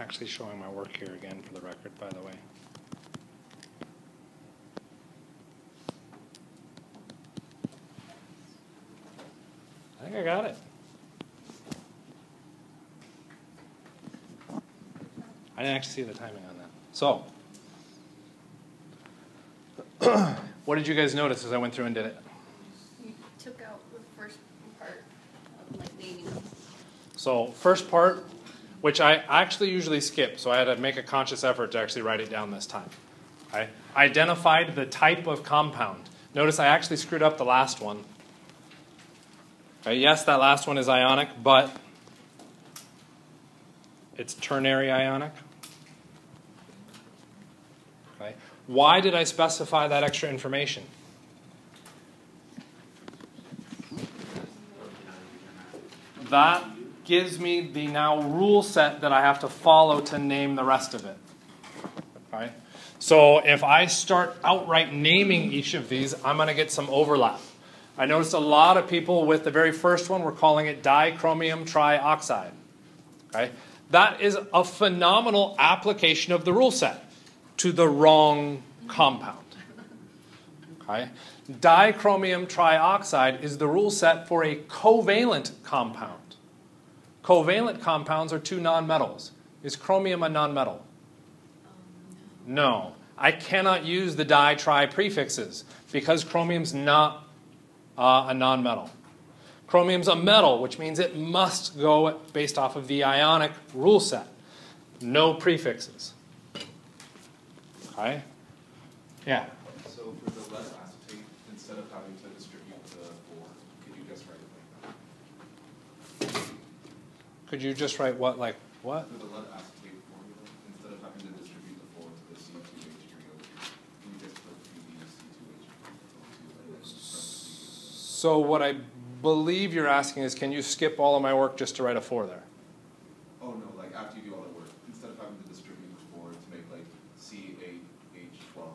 Speaker 1: Actually showing my work here again for the record, by the way. think I got it. I didn't actually see the timing on that. So, what did you guys notice as I went through and did it?
Speaker 5: You took out the first part of like naming them.
Speaker 1: So, first part, which I actually usually skip, so I had to make a conscious effort to actually write it down this time. I identified the type of compound. Notice I actually screwed up the last one. Okay, yes, that last one is ionic, but it's ternary ionic. Okay. Why did I specify that extra information? That gives me the now rule set that I have to follow to name the rest of it. Okay. So if I start outright naming each of these, I'm going to get some overlap. I noticed a lot of people with the very first one were calling it dichromium trioxide. Okay? That is a phenomenal application of the rule set to the wrong compound. Okay? Dichromium trioxide is the rule set for a covalent compound. Covalent compounds are two nonmetals. Is chromium a nonmetal? No. I cannot use the di-tri prefixes because chromium's not a nonmetal. Chromium's a metal, which means it must go based off of the ionic rule set. No prefixes. Okay? Yeah?
Speaker 6: So for the lead acetate, instead of having to distribute the 4, could you just write it like that?
Speaker 1: Could you just write what, like what?
Speaker 6: For the lead acetate formula, instead of having to distribute the 4 to the C2H3O2, can you just put 3C2H2O2?
Speaker 1: So what I believe you're asking is, can you skip all of my work just to write a 4 there?
Speaker 6: Oh no, like after you do all the work, instead of having to distribute the 4 to make like C8H12.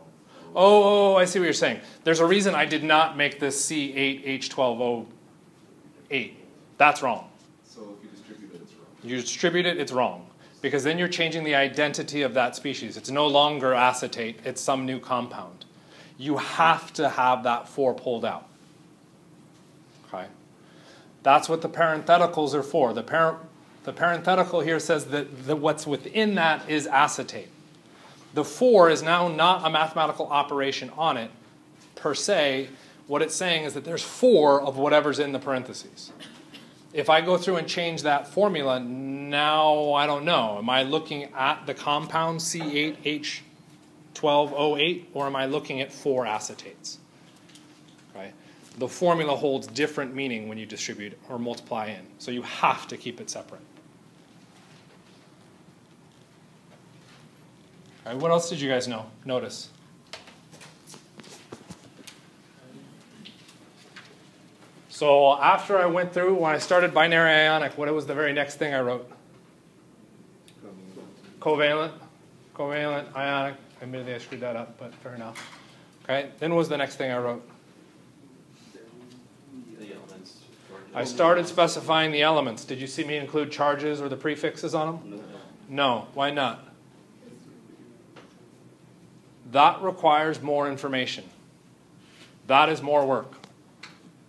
Speaker 1: Oh, I see what you're saying. There's a reason I did not make this C8H12O8. That's wrong.
Speaker 6: So if you distribute it, it's wrong.
Speaker 1: You distribute it, it's wrong. Because then you're changing the identity of that species. It's no longer acetate, it's some new compound. You have to have that 4 pulled out. Okay? That's what the parentheticals are for. The parenthetical here says that what's within that is acetate. The 4 is now not a mathematical operation on it, per se. What it's saying is that there's 4 of whatever's in the parentheses. If I go through and change that formula, now I don't know. Am I looking at the compound C8H12O8, or am I looking at 4 acetates? Okay. The formula holds different meaning when you distribute or multiply in, so you have to keep it separate. All right, what else did you guys notice? So after I went through, when I started binary ionic, what was the very next thing I wrote? Covalent, ionic. Admittedly, I screwed that up, but fair enough. Okay, then what was the next thing I wrote?
Speaker 8: The elements.
Speaker 1: I started specifying the elements. Did you see me include charges or the prefixes on them? No. Why not? That requires more information. That is more work.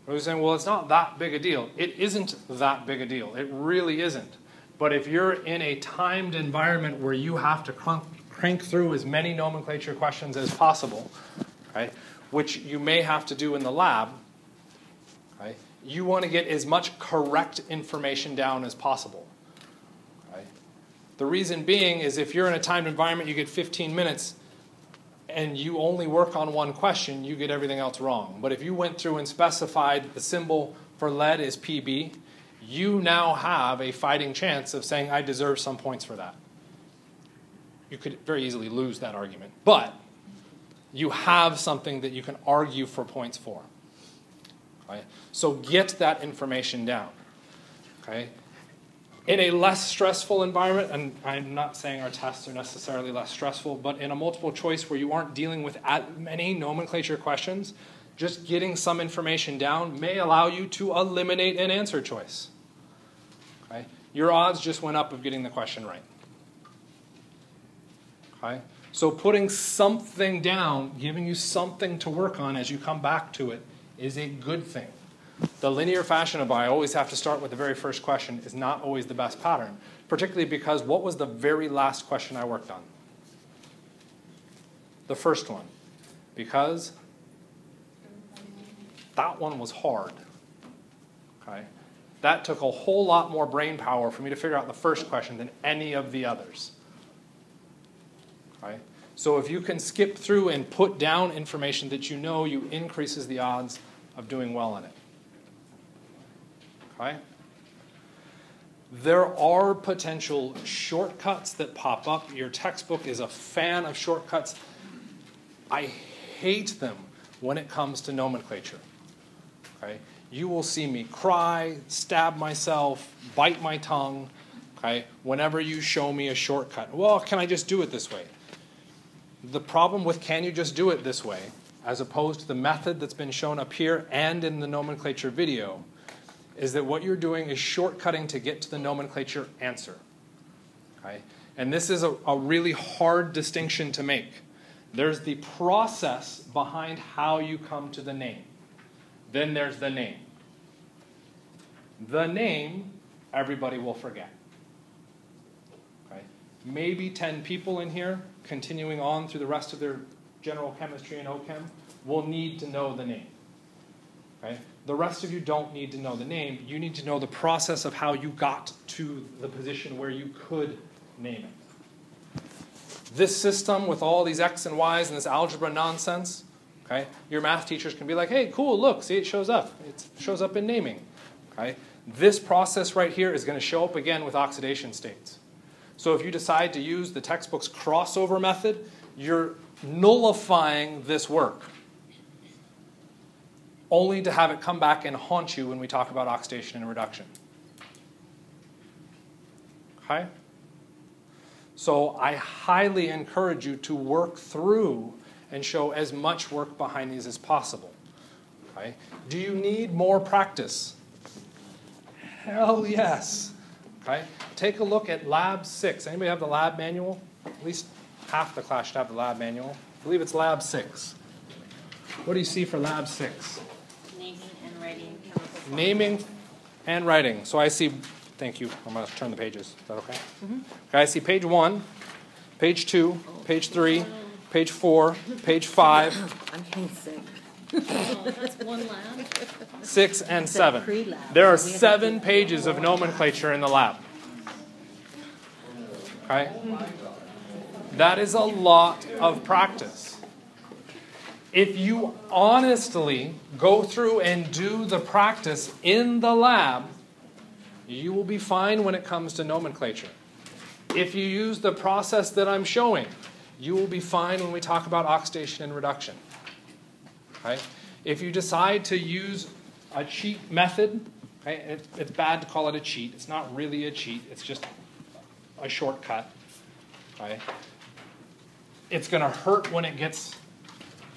Speaker 1: We're saying, well, it's not that big a deal. It isn't that big a deal. It really isn't. But if you're in a timed environment where you have to crank through as many nomenclature questions as possible, right, which you may have to do in the lab, right, you want to get as much correct information down as possible. Right? The reason being is if you're in a timed environment, you get 15 minutes, and you only work on one question, you get everything else wrong. But if you went through and specified the symbol for lead is Pb, you now have a fighting chance of saying, I deserve some points for that. You could very easily lose that argument. But you have something that you can argue for points for. Okay? So get that information down. Okay? In a less stressful environment, and I'm not saying our tests are necessarily less stressful, but in a multiple choice where you aren't dealing with as many nomenclature questions, just getting some information down may allow you to eliminate an answer choice. Okay? Your odds just went up of getting the question right. Okay? So putting something down, giving you something to work on as you come back to it, is a good thing. The linear fashion of I always have to start with the very first question is not always the best pattern, particularly because what was the very last question I worked on? The first one. Because that one was hard. Okay? That took a whole lot more brain power for me to figure out the first question than any of the others. Okay? So if you can skip through and put down information that you know, you increases the odds of doing well in it. Okay? There are potential shortcuts that pop up. Your textbook is a fan of shortcuts. I hate them when it comes to nomenclature. Okay? You will see me cry, stab myself, bite my tongue, okay, whenever you show me a shortcut. Well, can I just do it this way? The problem with can you just do it this way, as opposed to the method that's been shown up here and in the nomenclature video, is that what you're doing is shortcutting to get to the nomenclature answer. Okay? And this is a really hard distinction to make. There's the process behind how you come to the name. Then there's the name. The name, everybody will forget. Okay? Maybe 10 people in here, continuing on through the rest of their general chemistry and OChem, will need to know the name. Okay? The rest of you don't need to know the name. You need to know the process of how you got to the position where you could name it. This system with all these X and Y's and this algebra nonsense, okay, your math teachers can be like, hey, cool, look, see, it shows up. It shows up in naming. Okay? This process right here is going to show up again with oxidation states. So if you decide to use the textbook's crossover method, you're nullifying this work, only to have it come back and haunt you when we talk about oxidation and reduction. Okay? So I highly encourage you to work through and show as much work behind these as possible. Okay? Do you need more practice? Hell yes. Okay? Take a look at Lab 6. Anybody have the lab manual? At least half the class should have the lab manual. I believe it's Lab 6. What do you see for Lab 6?
Speaker 5: Naming and writing chemical.
Speaker 1: Naming and writing. So I see, thank you, I'm going to turn the pages. Is that okay? Mm-hmm. Okay, I see page 1, page 2, page 3, page 4, page 5.
Speaker 5: I'm getting sick.
Speaker 2: Oh, that's one lab.
Speaker 1: 6 and 7.
Speaker 5: pre-lab.
Speaker 1: There are
Speaker 5: So we have
Speaker 1: 7 pages of nomenclature in the lab. Okay? That is a lot of practice. If you honestly go through and do the practice in the lab, you will be fine when it comes to nomenclature. If you use the process that I'm showing, you will be fine when we talk about oxidation and reduction. Okay? If you decide to use a cheat method, okay, it's bad to call it a cheat. It's not really a cheat. It's just a shortcut. Okay? It's going to hurt when it gets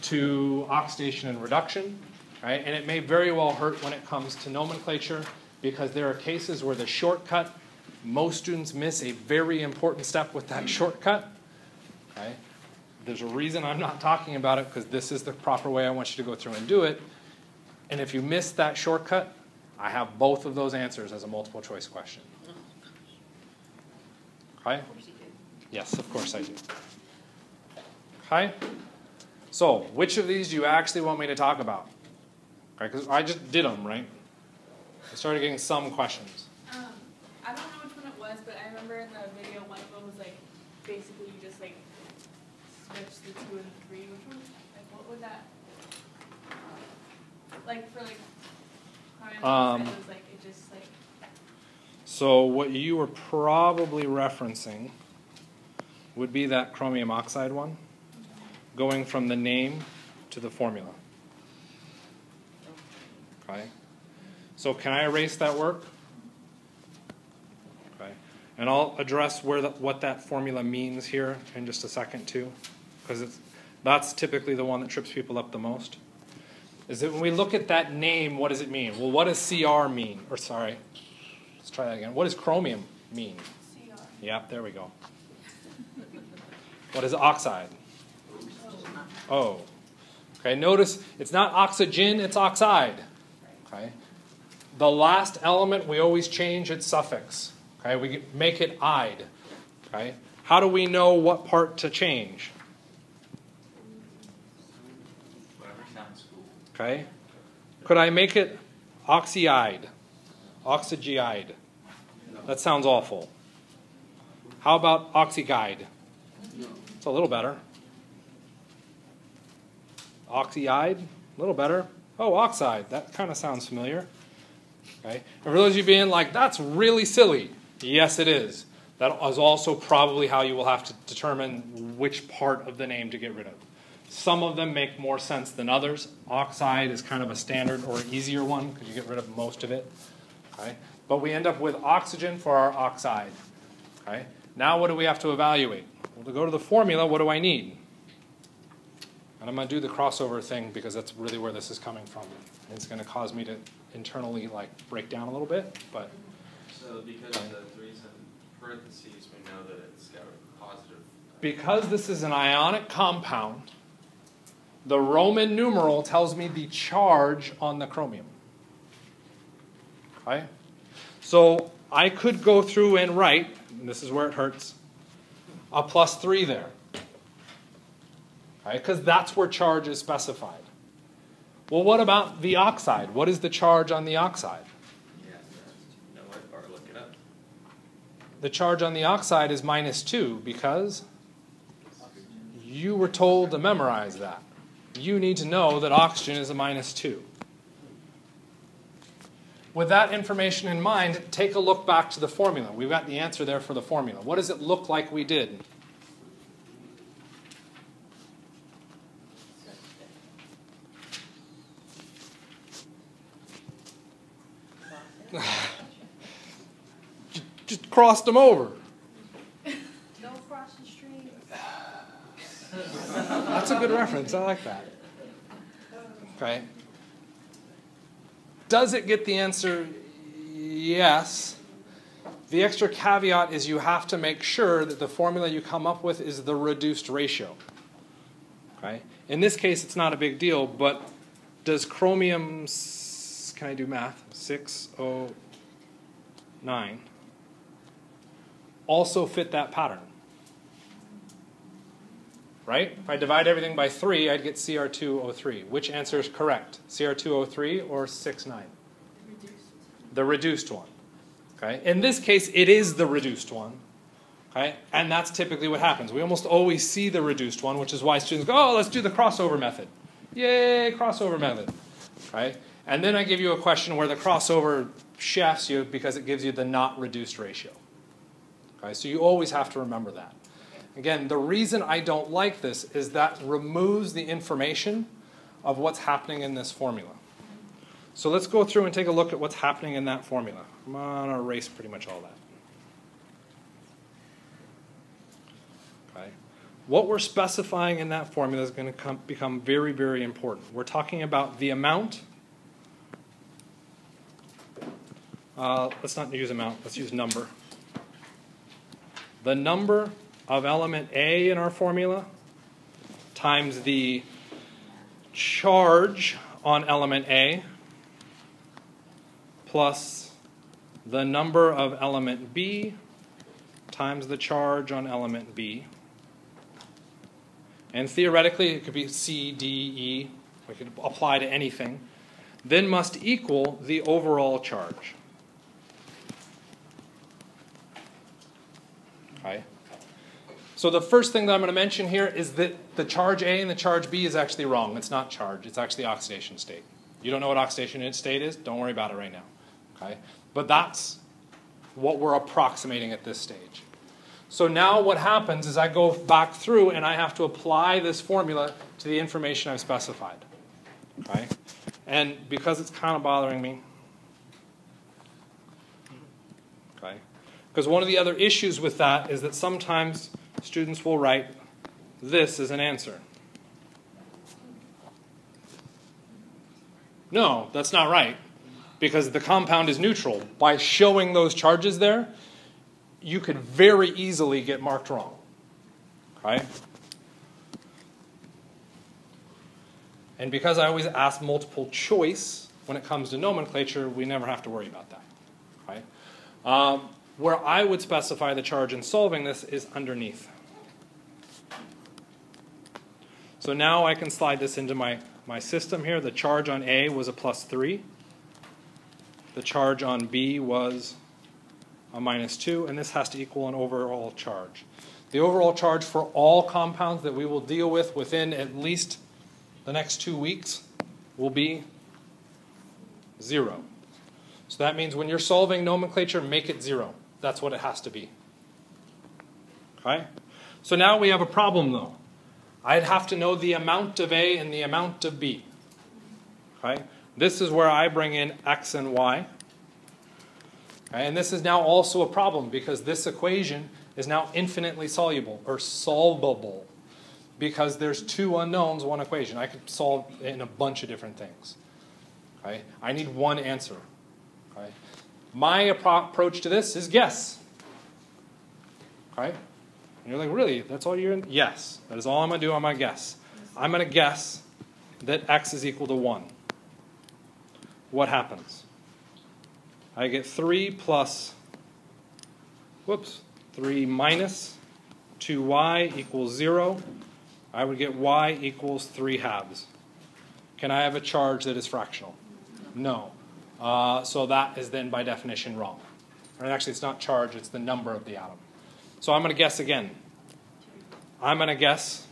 Speaker 1: to oxidation and reduction. Right? And it may very well hurt when it comes to nomenclature, because there are cases where the shortcut, most students miss a very important step with that shortcut. Okay? There's a reason I'm not talking about it, because this is the proper way I want you to go through and do it. And if you miss that shortcut, I have both of those answers as a multiple choice question. Okay? Yes, of course I do. Okay? So, which of these do you actually want me to talk about? Okay, because I just did them, right? I started getting some questions.
Speaker 7: I don't know which one it was, but I remember in the video one of them was like, basically you just like switch the 2 and 3. Which one? Like, what would that? Like for like, it was like it just like.
Speaker 1: So what you were probably referencing would be that chromium oxide one, going from the name to the formula. Okay. So can I erase that work? Okay. And I'll address what that formula means here in just a second too, because that's typically the one that trips people up the most. Is that when we look at that name, what does it mean? Well, what does Cr mean? Or sorry, let's try that again. What does chromium mean?
Speaker 7: Cr.
Speaker 1: Yep, there we go. What is oxide? Oh. Okay, notice it's not oxygen, it's oxide. Okay? The last element, we always change its suffix. Okay, we make it "ide." Okay, how do we know what part to change?
Speaker 8: Whatever sounds cool.
Speaker 1: Okay, could I make it oxyide, oxygeide? That sounds awful. How about oxyguide? It's a little better. Oxyide, a little better. Oh, oxide, that kind of sounds familiar. Okay, and for those of you being like, that's really silly. Yes, it is. That is also probably how you will have to determine which part of the name to get rid of. Some of them make more sense than others. Oxide is kind of a standard or easier one because you get rid of most of it. Okay? But we end up with oxygen for our oxide. Okay? Now what do we have to evaluate? Well, to go to the formula, what do I need? And I'm going to do the crossover thing because that's really where this is coming from. It's going to cause me to internally break down a little bit, but
Speaker 9: So because the three's in parentheses, we know that it's got a positive.
Speaker 1: because this is an ionic compound, the Roman numeral tells me the charge on the chromium. Okay? So I could go through and write, and this is where it hurts, a +3 there. Okay? Because that's where charge is specified. Well, what about the oxide? What is the charge on the oxide?
Speaker 9: Yeah, know it or look it up.
Speaker 1: The charge on the oxide is -2 because you were told to memorize that. You need to know that oxygen is a -2. With that information in mind, take a look back to the formula. We've got the answer there for the formula. What does it look like we did? Just crossed them over.
Speaker 5: Don't cross the street.
Speaker 1: That's a good reference. I like that. Okay. Does it get the answer? Yes. The extra caveat is you have to make sure that the formula you come up with is the reduced ratio. Okay. In this case, it's not a big deal, but does chromium, can I do math? 609 also fit that pattern? Right? If I divide everything by 3, I'd get Cr2O3. Which answer is correct? Cr2O3 or 69? The reduced one. Okay? In this case, it is the reduced one. Okay? And that's typically what happens. We almost always see the reduced one, which is why students go, oh, let's do the crossover method. Yay, crossover method. Okay? And then I give you a question where the crossover shafts you because it gives you the not reduced ratio. Okay? So you always have to remember that. Again, the reason I don't like this is that removes the information of what's happening in this formula. So let's go through and take a look at what's happening in that formula. I'm going to erase pretty much all that. Okay. What we're specifying in that formula is going to become very, very important. We're talking about the amount. Let's not use amount. Let's use number. The number of element A in our formula times the charge on element A plus the number of element B times the charge on element B. And theoretically, it could be C, D, E. We could apply to anything. Then must equal the overall charge. Okay. So the first thing that I'm going to mention here is that the charge A and the charge B is actually wrong. It's not charge. It's actually oxidation state. You don't know what oxidation state is? Don't worry about it right now. Okay? But that's what we're approximating at this stage. So now what happens is I go back through and I have to apply this formula to the information I've specified. Okay? And because it's kind of bothering me, okay? Because one of the other issues with that is that sometimes students will write this as an answer. No, that's not right. Because the compound is neutral. By showing those charges there, you could very easily get marked wrong. Okay? And because I always ask multiple choice, when it comes to nomenclature, we never have to worry about that. Right? Where I would specify the charge in solving this is underneath. So now I can slide this into my system here. The charge on A was a +3. The charge on B was a -2, and this has to equal an overall charge. The overall charge for all compounds that we will deal with within at least the next 2 weeks will be 0. So that means when you're solving nomenclature, make it 0. That's what it has to be. Okay? So now we have a problem, though. I'd have to know the amount of A and the amount of B. Okay? This is where I bring in X and Y. Okay? And this is now also a problem because this equation is now infinitely soluble or solvable because there's 2 unknowns, 1 equation. I could solve in a bunch of different things. Okay? I need 1 answer. Okay? My approach to this is guess. Okay? And you're like, really? That's all you're in? Yes. That is all I'm going to do. I'm going to guess. I'm going to guess that X is equal to 1. What happens? I get 3 plus, 3 minus 2y equals 0. I would get y equals 3/2. Can I have a charge that is fractional? No. So that is then by definition wrong. And actually it's not charge, it's the number of the atom. So I'm going to guess again. I'm going to guess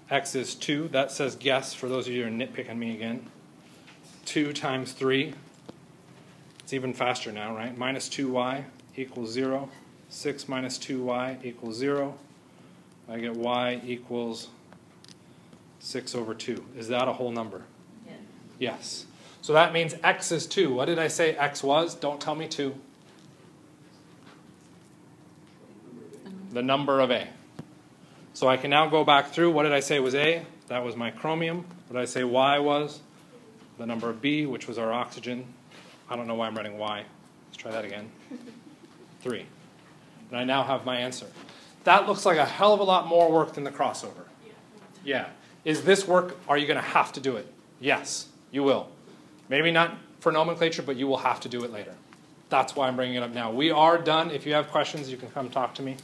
Speaker 1: X is 2. That says guess for those of you who are nitpicking me again. 2 times 3. It's even faster now, right? Minus 2y equals 0. 6 minus 2y equals 0. I get y equals 6 over 2. Is that a whole number?
Speaker 5: Yeah.
Speaker 1: Yes. So that means X is 2. What did I say X was? Don't tell me 2. The number of A. So I can now go back through. What did I say was A? That was my chromium. What did I say Y was? The number of B, which was our oxygen. I don't know why I'm writing Y. Let's try that again. 3. And I now have my answer. That looks like a hell of a lot more work than the crossover. Yeah. Is this work, are you going to have to do it? Yes, you will. Maybe not for nomenclature, but you will have to do it later. That's why I'm bringing it up now. We are done. If you have questions, you can come talk to me.